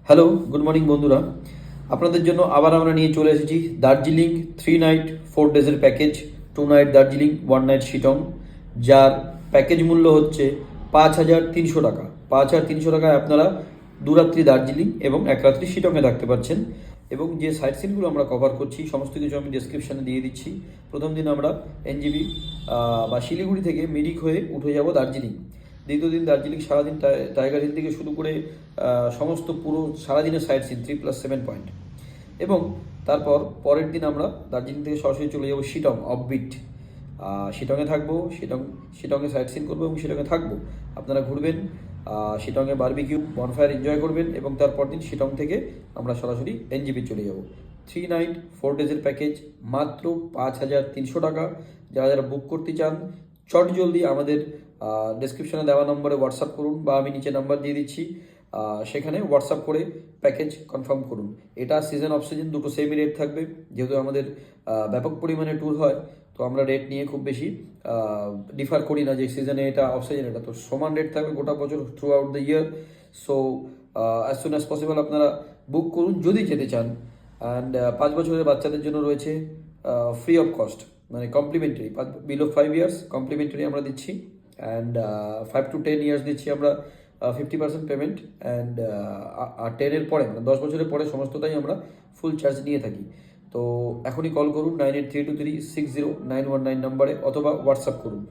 Hello, good morning বন্ধুরা। আপনাদের জন্য আবার আমরা নিয়ে চলে এসেছি দার্জিলিং 3 নাইট 4 ডেজের package. 2 night Darjeeling, 1 night Sittong, যার প্যাকেজ মূল্য হচ্ছে 5,300 টাকা। 5,300 টাকায় আপনারা 2 রাত্রি দার্জিলিং এবং 1 রাত্রি শিটংয়ে থাকতে পারছেন। এবং যে সাইট সিনগুলো আমরা কভার করছি সমস্ত কিছু আমি ডেসক্রিপশানে দিয়ে দিচ্ছি। প্রথম দিন আমরা এনজিবি বা শিলিগুড়ি থেকে মিরিক হয়ে উঠে যাব দার্জিলিং। দ্বিতীয় দিন দার্জিলিং সারাদিন টাইগার হিল থেকে শুরু করে সমস্ত পুরো সারাদিনের সাইট সিন 3+7 পয়েন্ট। এবং তারপর পরের দিন আমরা দার্জিলিং থেকে সরাসরি চলে যাব শিটং অফবিট। শিটংয়ে থাকবো, শিটংয়ে সাইট সিন করবো এবং শিটংয়ে থাকবো। আপনারা ঘুরবেন, শিটংয়ে বারবিকিউ বনফায়ার এনজয় করবেন এবং তারপর দিন শিটং থেকে আমরা সরাসরি এনজিপি চলে যাব। 3 নাইট 4 ডেজের প্যাকেজ মাত্র 5,300 টাকা। যারা যারা বুক করতে চান চট জলদি আমাদের ডেসক্রিপশনে দেওয়া নম্বরে হোয়াটসঅ্যাপ করুন বা আমি নিচে নাম্বার দিয়ে দিচ্ছি, সেখানে হোয়াটসঅ্যাপ করে প্যাকেজ কনফার্ম করুন। এটা সিজন অফ সিজন দুটো সেমই রেট থাকবে। যেহেতু আমাদের ব্যাপক পরিমাণে ট্যুর হয়, তো আমরা রেট নিয়ে খুব বেশি ডিফার করি না যে সিজনে এটা অফ সিজন এটা, তো সমান রেট থাকবে গোটা বছর through out the year. So as soon as possible আপনারা বুক করুন যদি যেতে চান। অ্যান্ড 5 বছরের বাচ্চাদের জন্য রয়েছে ফ্রি অফ কস্ট, মানে কমপ্লিমেন্টারি। বিলো 5 ইয়ার্স কমপ্লিমেন্টারি আমরা দিচ্ছি। অ্যান্ড 5 to 10 ইয়ার্স দিচ্ছি আমরা 50% পেমেন্ট। অ্যান্ড 10-এর পরে মানে 10 বছরের পরে সমস্তটাই আমরা ফুল চার্জ নিয়ে থাকি। তো এখনই কল করুন 9832360919 নাম্বারে, অথবা হোয়াটসঅ্যাপ করুন।